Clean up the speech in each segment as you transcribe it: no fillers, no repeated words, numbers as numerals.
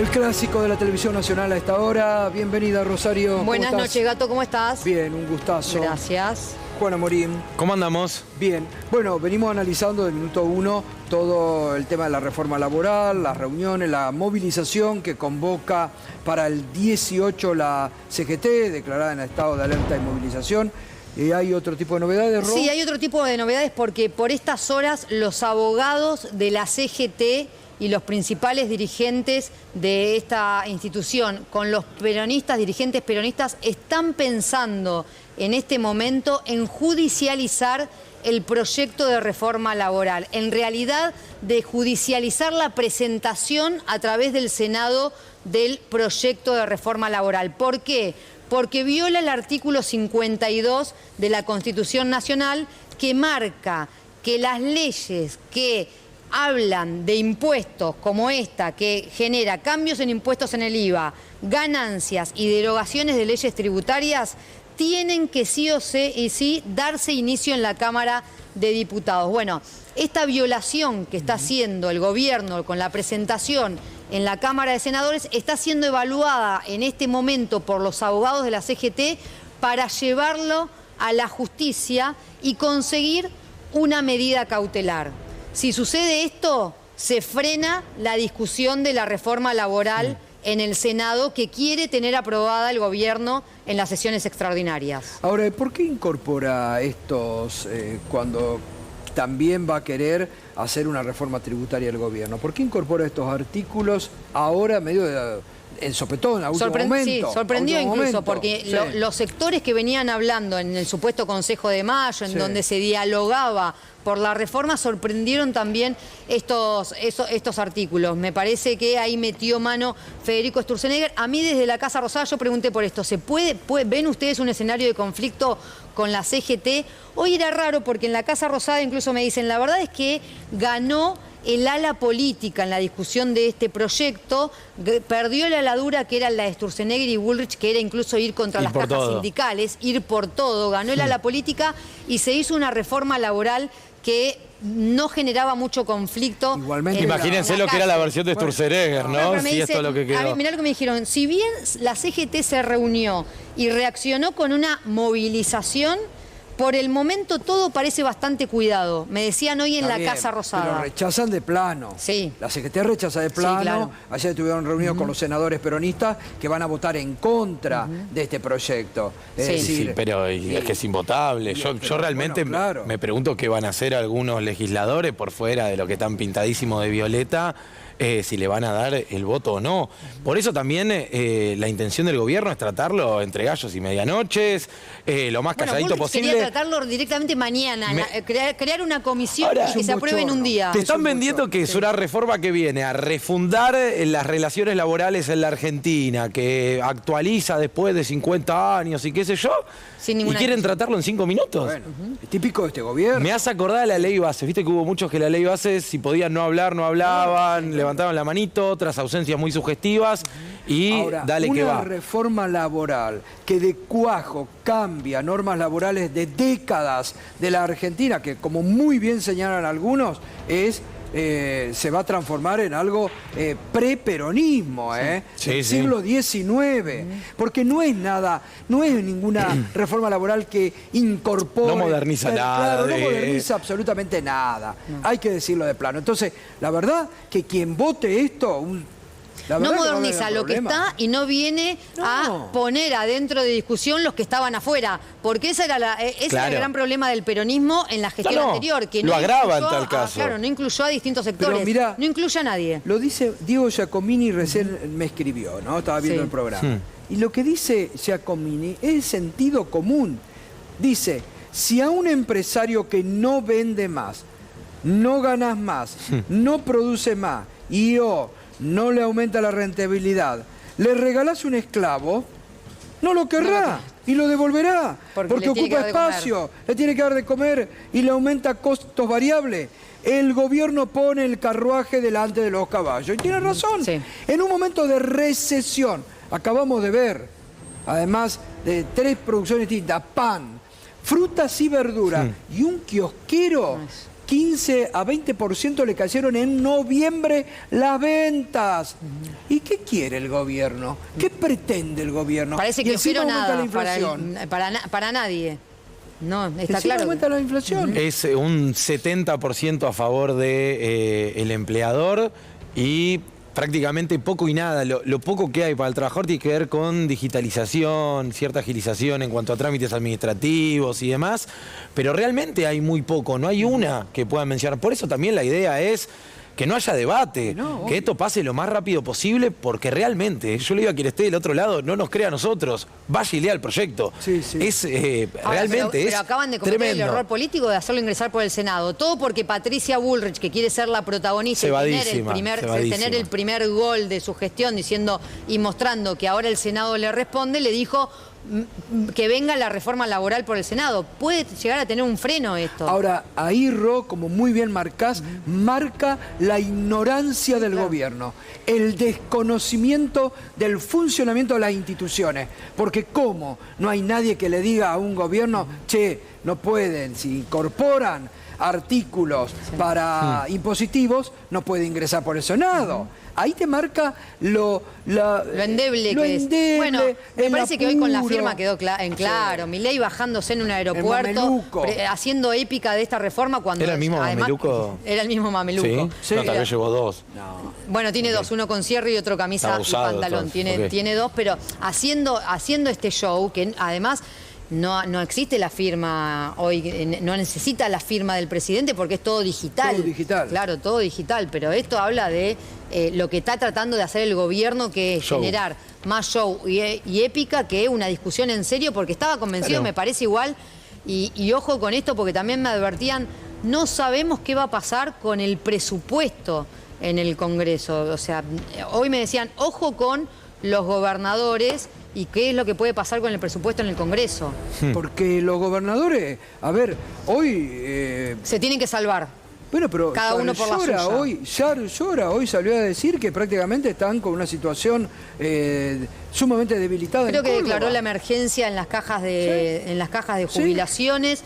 El clásico de la televisión nacional a esta hora. Bienvenida, Rosario. Buenas noches, Gato, ¿cómo estás? Bien, un gustazo. Gracias. Juana Morín. ¿Cómo andamos? Bien. Bueno, venimos analizando del minuto 1 todo el tema de la reforma laboral, las reuniones, la movilización que convoca para el 18 la CGT, declarada en estado de alerta y movilización. ¿Hay otro tipo de novedades, Ro? Sí, hay otro tipo de novedades porque por estas horas los abogados de la CGT y los principales dirigentes de esta institución, con los peronistas, dirigentes peronistas, están pensando en este momento en judicializar el proyecto de reforma laboral. En realidad, de judicializar la presentación a través del Senado del proyecto de reforma laboral. ¿Por qué? Porque viola el artículo 52 de la Constitución Nacional, que marca que las leyes que hablan de impuestos como esta, que genera cambios en impuestos en el IVA, ganancias y derogaciones de leyes tributarias, tienen que sí o sí darse inicio en la Cámara de Diputados. Bueno, esta violación que está haciendo el gobierno con la presentación en la Cámara de Senadores está siendo evaluada en este momento por los abogados de la CGT para llevarlo a la justicia y conseguir una medida cautelar. Si sucede esto, se frena la discusión de la reforma laboral en el Senado que quiere tener aprobada el gobierno en las sesiones extraordinarias. Ahora, ¿por qué incorpora estos cuando también va a querer hacer una reforma tributaria el gobierno? ¿Por qué incorpora estos artículos ahora medio de el sopetón, a último momento? Sí, sorprendió incluso, porque los sectores que venían hablando en el supuesto Consejo de Mayo, en donde se dialogaba por la reforma, sorprendieron también estos artículos. Me parece que ahí metió mano Federico Sturzenegger. A mí desde la Casa Rosada yo pregunté por esto. ¿Ven ustedes un escenario de conflicto con la CGT? Hoy era raro porque en la Casa Rosada incluso me dicen, la verdad es que ganó el ala política en la discusión de este proyecto, perdió la aladura que era la de Sturzenegger y Bullrich, que era incluso ir contra las cajas sindicales, ir por todo, ganó el ala política y se hizo una reforma laboral que no generaba mucho conflicto. Igualmente, imagínense lo que era la versión de Sturzenegger, ¿no? Sí, esto es lo que quedó. Mirá lo que me dijeron, si bien la CGT se reunió y reaccionó con una movilización, por el momento todo parece bastante cuidado. Me decían hoy en la Casa Rosada. Pero rechazan de plano. Sí. La CGT rechaza de plano. Sí, claro. Ayer estuvieron reunidos con los senadores peronistas que van a votar en contra de este proyecto. Es decir, sí, pero es que es invotable. Yo realmente me pregunto qué van a hacer algunos legisladores por fuera de lo que están pintadísimos de violeta. Si le van a dar el voto o no. Por eso también la intención del gobierno es tratarlo entre gallos y medianoches, lo más calladito posible. Quería tratarlo directamente mañana, crear una comisión y que se apruebe en un día. Te están vendiendo que es una reforma que viene a refundar las relaciones laborales en la Argentina, que actualiza después de 50 años y qué sé yo, y quieren tratarlo en 5 minutos. Bueno, es típico de este gobierno. Me hace acordar de la ley base. Viste que hubo muchos que la ley base, si podían no hablar, no hablaban, levantaban la manito, otras ausencias muy sugestivas y ahora, dale que va. Una reforma laboral que de cuajo cambia normas laborales de décadas de la Argentina, que como muy bien señalan algunos, se va a transformar en algo pre-peronismo, del siglo XIX, porque no es ninguna reforma laboral que incorpore... No moderniza nada. Claro, no moderniza absolutamente nada, hay que decirlo de plano. Entonces, la verdad que quien vote esto... No moderniza lo que está y no viene a poner adentro de discusión los que estaban afuera, porque ese era el gran problema del peronismo en la gestión anterior, que lo agrava en tal caso. Claro, no incluyó a distintos sectores, mirá, no incluye a nadie. Lo dice Diego Giacomini, recién me escribió, ¿no? Estaba viendo el programa. Y lo que dice Giacomini es sentido común. Dice, si a un empresario que no vende más, no ganas más, no produce más y no le aumenta la rentabilidad, le regalás un esclavo, no lo querrá y lo devolverá, porque ocupa espacio, le tiene que dar de comer y le aumenta costos variables. El gobierno pone el carruaje delante de los caballos. Y tiene razón. En un momento de recesión, acabamos de ver, además de 3 producciones distintas, pan, frutas y verduras, y un kiosquero 15 a 20% le cayeron en noviembre las ventas. ¿Y qué quiere el gobierno? ¿Qué pretende el gobierno? Parece que no nada la inflación. Para nadie. No, está claro. Aumenta la inflación. Es un 70% a favor de el empleador y prácticamente poco y nada. Lo poco que hay para el trabajador tiene que ver con digitalización, cierta agilización en cuanto a trámites administrativos y demás, pero realmente hay muy poco, no hay una que puedan mencionar. Por eso también la idea es que no haya debate, que esto pase lo más rápido posible, porque realmente, yo le digo a quien esté del otro lado, no nos crea a nosotros, vaya y lea el proyecto. Sí, sí. Es realmente pero acaban de cometer el error político de hacerlo ingresar por el Senado. Todo porque Patricia Bullrich, que quiere ser la protagonista y tener el primer gol de su gestión, diciendo y mostrando que ahora el Senado le responde, le dijo que venga la reforma laboral por el Senado. Puede llegar a tener un freno esto. Ahora, ahí, Ro, como muy bien marcás, marca la ignorancia del gobierno, el desconocimiento del funcionamiento de las instituciones. Porque ¿cómo? No hay nadie que le diga a un gobierno, che, no pueden, si incorporan artículos para impositivos, no puede ingresar por el Senado. Ahí te marca lo endeble que es. Bueno, me parece que hoy con la firma quedó en claro. Milei bajándose en un aeropuerto, haciendo épica de esta reforma cuando... ¿Era el mismo mameluco? Era el mismo mameluco. ¿Sí? No, tal vez llevó dos. No. Bueno, tiene dos, uno con cierre y otro camisa y pantalón. Tiene dos, pero haciendo este show, que además... No existe la firma hoy, no necesita la firma del presidente porque es todo digital. Todo digital. Claro, todo digital, pero esto habla de lo que está tratando de hacer el gobierno, que es generar más show y épica que una discusión en serio, porque estaba convencido, me parece igual, y ojo con esto porque también me advertían, no sabemos qué va a pasar con el presupuesto en el Congreso. O sea, hoy me decían, ojo con los gobernadores y qué es lo que puede pasar con el presupuesto en el Congreso. Porque los gobernadores, a ver, hoy... se tienen que salvar. Bueno, pero cada uno por la suya. Hoy salió a decir que prácticamente están con una situación sumamente debilitada. Creo que declaró la emergencia en las cajas de jubilaciones.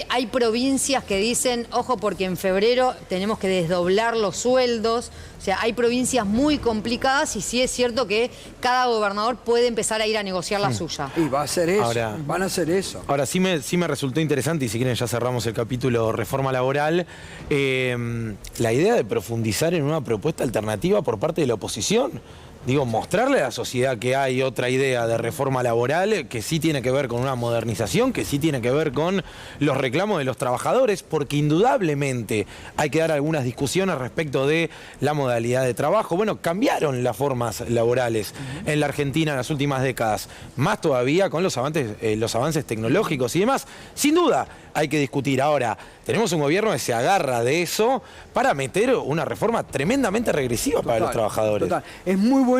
Hay provincias que dicen, ojo, porque en febrero tenemos que desdoblar los sueldos. O sea, hay provincias muy complicadas y sí es cierto que cada gobernador puede empezar a ir a negociar la suya. Y va a hacer eso, van a hacer eso. Ahora, sí me resultó interesante, y si quieren ya cerramos el capítulo reforma laboral, la idea de profundizar en una propuesta alternativa por parte de la oposición. Digo, mostrarle a la sociedad que hay otra idea de reforma laboral que sí tiene que ver con una modernización, que sí tiene que ver con los reclamos de los trabajadores, porque indudablemente hay que dar algunas discusiones respecto de la modalidad de trabajo. Bueno, cambiaron las formas laborales en la Argentina en las últimas décadas, más todavía con los avances tecnológicos y demás. Sin duda hay que discutir. Ahora, tenemos un gobierno que se agarra de eso para meter una reforma tremendamente regresiva para los trabajadores. Total. Es muy bueno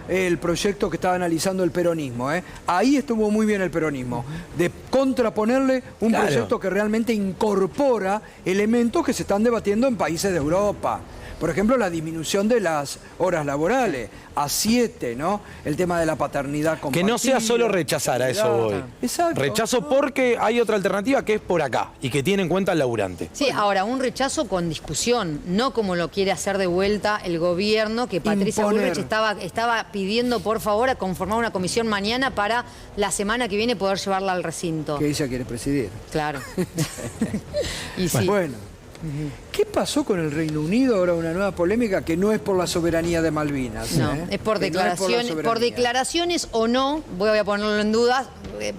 el proyecto que estaba analizando el peronismo. Ahí estuvo muy bien el peronismo, de contraponerle un proyecto que realmente incorpora elementos que se están debatiendo en países de Europa. Por ejemplo, la disminución de las horas laborales a 7, ¿no? El tema de la paternidad compartida. Que no sea solo rechazar, a eso voy. Exacto. Rechazo porque hay otra alternativa que es por acá y que tiene en cuenta al laburante. Sí, ahora, un rechazo con discusión, no como lo quiere hacer de vuelta el gobierno, que Patricia Bullrich estaba pidiendo, por favor, a conformar una comisión mañana para la semana que viene poder llevarla al recinto. Que ella quiere presidir. Claro. Y sí. Bueno. ¿Qué pasó con el Reino Unido? Ahora una nueva polémica que no es por la soberanía de Malvinas. No, es por declaraciones, por declaraciones o no, voy a ponerlo en duda,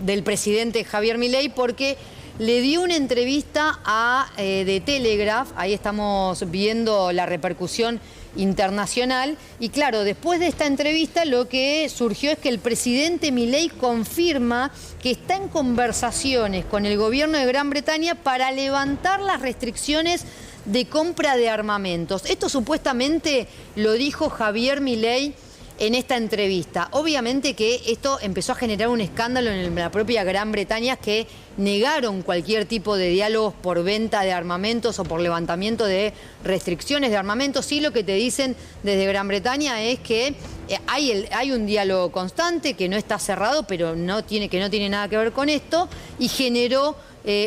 del presidente Javier Milei, porque le dio una entrevista a The Telegraph, ahí estamos viendo la repercusión internacional, y claro, después de esta entrevista lo que surgió es que el presidente Milei confirma que está en conversaciones con el gobierno de Gran Bretaña para levantar las restricciones de compra de armamentos. Esto supuestamente lo dijo Javier Milei en esta entrevista. Obviamente que esto empezó a generar un escándalo en la propia Gran Bretaña, que negaron cualquier tipo de diálogos por venta de armamentos o por levantamiento de restricciones de armamentos. Sí, lo que te dicen desde Gran Bretaña es que hay un diálogo constante, que no está cerrado, pero que no tiene nada que ver con esto, y generó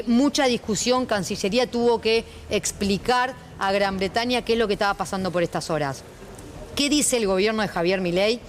mucha discusión. Cancillería tuvo que explicar a Gran Bretaña qué es lo que estaba pasando por estas horas. ¿Qué dice el gobierno de Javier Milei?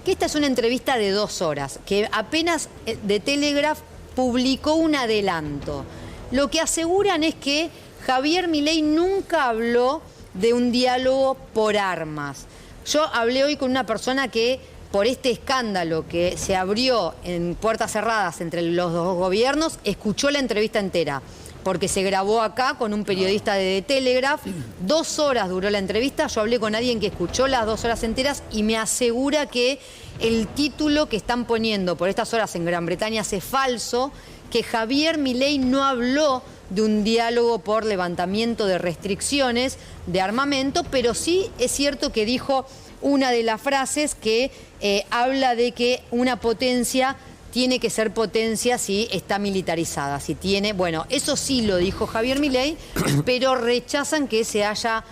Que esta es una entrevista de 2 horas, que apenas The Telegraph publicó un adelanto. Lo que aseguran es que Javier Milei nunca habló de un diálogo por armas. Yo hablé hoy con una persona que, por este escándalo que se abrió en puertas cerradas entre los dos gobiernos, escuchó la entrevista entera, porque se grabó acá con un periodista de The Telegraph. 2 horas duró la entrevista. Yo hablé con alguien que escuchó las 2 horas enteras y me asegura que el título que están poniendo por estas horas en Gran Bretaña es falso, que Javier Milei no habló de un diálogo por levantamiento de restricciones de armamento, pero sí es cierto que dijo una de las frases que habla de que una potencia tiene que ser potencia si está militarizada, si tiene... Bueno, eso sí lo dijo Javier Milei, pero rechazan que se haya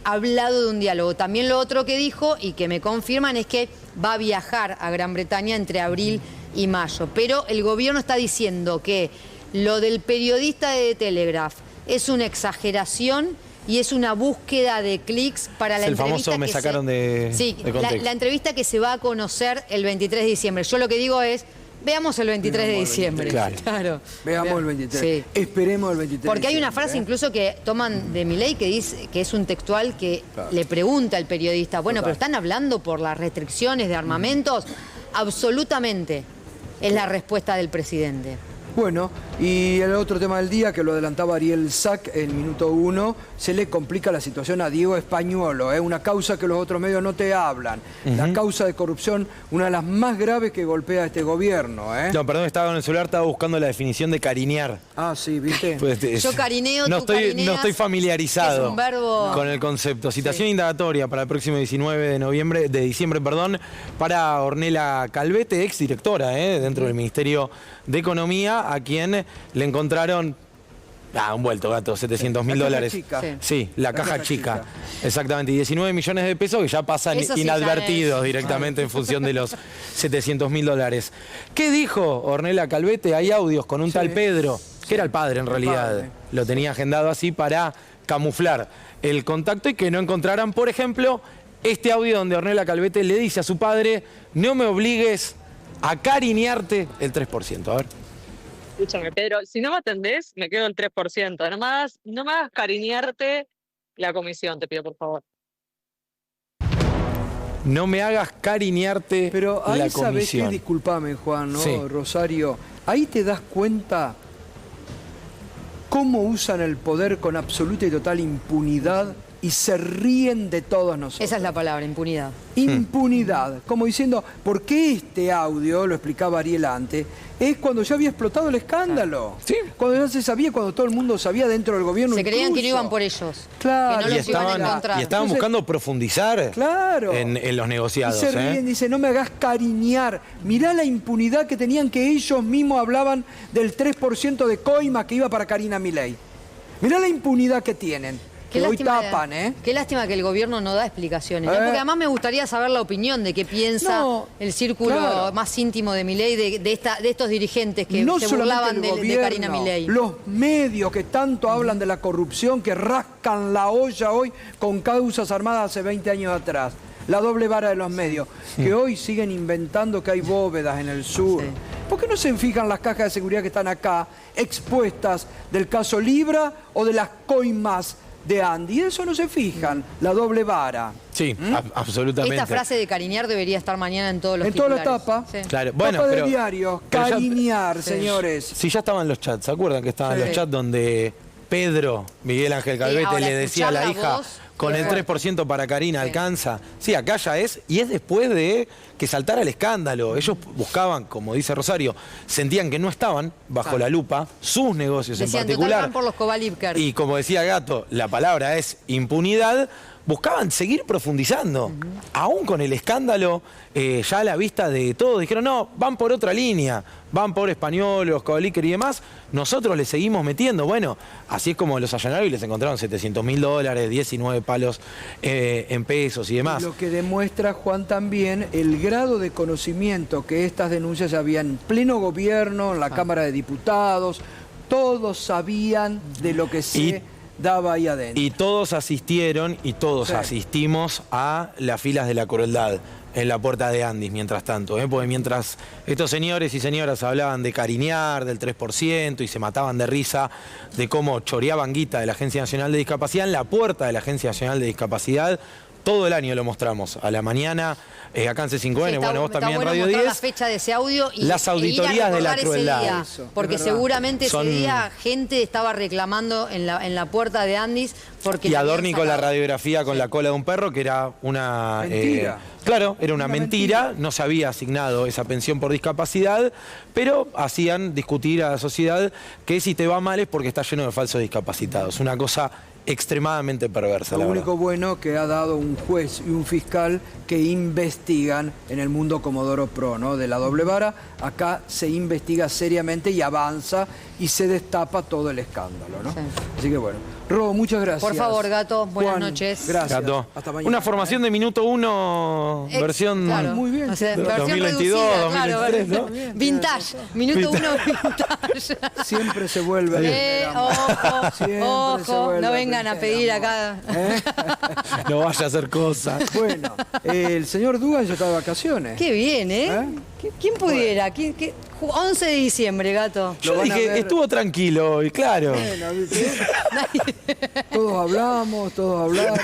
hablado de un diálogo. También lo otro que dijo, y que me confirman, es que va a viajar a Gran Bretaña entre abril y mayo. Pero el gobierno está diciendo que lo del periodista de The Telegraph es una exageración y es una búsqueda de clics para la entrevista. El famoso me sacaron de contexto. La entrevista que se va a conocer el 23 de diciembre. Yo lo que digo es, veamos el 23 de diciembre. Claro. Veamos el 23. Sí. Esperemos el 23. Porque hay una frase incluso que toman de Milei que dice que es un textual que le pregunta al periodista, bueno, pero ¿están hablando por las restricciones de armamentos? Absolutamente es la respuesta del presidente. Bueno, y el otro tema del día, que lo adelantaba Ariel Sack en minuto 1, se le complica la situación a Diego Españuolo, una causa que los otros medios no te hablan. La causa de corrupción, una de las más graves que golpea a este gobierno. No, perdón, estaba en el celular, estaba buscando la definición de carinear. Ah, sí, ¿viste? Pues, yo carineo, no estoy familiarizado es un verbo... con el concepto. Citación indagatoria para el próximo 19 de diciembre, para Ornella Calvete, exdirectora dentro del Ministerio de Economía, a quien le encontraron un vuelto gato, $700.000. Sí, la caja chica. Exactamente, y 19 millones de pesos que ya pasan inadvertidos directamente en función de los $700.000. ¿Qué dijo Ornella Calvete? Hay audios con un tal Pedro, que era el padre en realidad. Lo tenía agendado así para camuflar el contacto y que no encontraran, por ejemplo, este audio donde Ornella Calvete le dice a su padre: no me obligues a cariñarte el 3%. A ver. Escúchame, Pedro, si no me atendés, me quedo el 3%. No me hagas cariñarte la comisión, te pido, por favor. No me hagas cariñarte pero ahí la comisión. Sabés que, disculpame, Juan, ¿no? Sí. Rosario, ahí te das cuenta cómo usan el poder con absoluta y total impunidad y se ríen de todos nosotros. Esa es la palabra, impunidad. Impunidad. Como diciendo, ¿por qué este audio, lo explicaba Ariel antes, es cuando ya había explotado el escándalo? Sí. Cuando ya se sabía, cuando todo el mundo sabía dentro del gobierno. Se creían que no iban por ellos. Claro. Que no los iban a encontrar. Y estaban buscando profundizar en los negociados. Y se ríen, dice, no me hagas cariñar. Mirá la impunidad que tenían, que ellos mismos hablaban del 3% de coima que iba para Karina Milei. Mirá la impunidad que tienen. Qué lástima que el gobierno no da explicaciones, ¿no? Porque además me gustaría saber la opinión de qué piensa el círculo más íntimo de Milei, de estos dirigentes que se burlaban de Karina Milei. Los medios que tanto hablan de la corrupción, que rascan la olla hoy con causas armadas hace 20 años atrás. La doble vara de los medios, que hoy siguen inventando que hay bóvedas en el sur. Sí. ¿Por qué no se fijan las cajas de seguridad que están acá, expuestas del caso Libra o de las coimas de Andy? Eso no se fijan, la doble vara. Sí, absolutamente. Esta frase de cariñar debería estar mañana en todos los titulares. En toda la tapa. Sí. Claro. Bueno, tapa de diario, cariñar, señores. Si ya estaban los chats, ¿se acuerdan que estaban los chats donde Pedro, Miguel Ángel Calvete, le decía a la hija, con el 3% para Karina alcanza? Sí, acá ya es, y es después de que saltara el escándalo. Ellos buscaban, como dice Rosario, sentían que no estaban bajo la lupa, sus negocios en particular. Por los Kovalivker. Y como decía Gato, la palabra es impunidad. buscaban seguir profundizando. Aún con el escándalo, ya a la vista de todos, dijeron, no, van por otra línea, van por Españolos, Cobalíquer y demás, nosotros le seguimos metiendo. Bueno, así es como los allanaron y les encontraron $700.000, 19 palos en pesos y demás. Lo que demuestra, Juan, también el grado de conocimiento que estas denuncias habían en pleno gobierno, en la Cámara de Diputados, todos sabían de lo que se daba ahí adentro. Y todos asistieron y todos asistimos a las filas de la crueldad en la puerta de Andis, mientras tanto, porque mientras estos señores y señoras hablaban de cariñar, del 3% y se mataban de risa de cómo choreaban guita de la Agencia Nacional de Discapacidad, en la puerta de la Agencia Nacional de Discapacidad, todo el año lo mostramos, a la mañana, acá en C5N, bueno, vos también en Radio 10. La fecha de ese audio y las auditorías de la crueldad. Día, porque seguramente ese día gente estaba reclamando en la puerta de Andis. Porque y Adorni con la radiografía con la cola de un perro, que era una... mentira. Claro, era una mentira, no se había asignado esa pensión por discapacidad, pero hacían discutir a la sociedad que si te va mal es porque está lleno de falsos discapacitados. Una cosa extremadamente perversa. Lo único bueno que ha dado un juez y un fiscal que investigan en el mundo Comodoro Pro, ¿no? De la doble vara, acá se investiga seriamente y avanza y se destapa todo el escándalo, ¿no? Sí. Así que bueno. Ro, muchas gracias. Por favor, Gato, buenas Juan, noches. Gracias. Gato. Hasta mañana. Una formación de minuto 1, versión... Claro. Muy bien. O sea, De versión 2022, reducida, 2023, claro, ¿no? Vintage, minuto 1 vintage. Siempre se vuelve. Ojo, Siempre ojo, se vuelve no vengan a pedir acá. No vaya a hacer cosas. Bueno, el señor Dugan ya está de vacaciones. Qué bien, ¿eh? ¿Quién pudiera? 11 de diciembre, Gato. Yo dije, estuvo tranquilo y claro. Bueno, ¿viste? Todos hablamos, todos hablaron.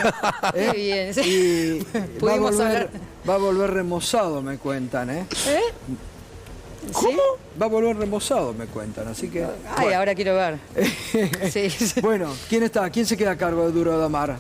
Qué bien. Y Pudimos hablar. va a volver remozado, me cuentan, ¿eh? ¿Cómo? Va a volver remozado, me cuentan, así que... Ay, ahora quiero ver. Sí. Bueno, ¿quién está? ¿Quién se queda a cargo de Duro de Amar?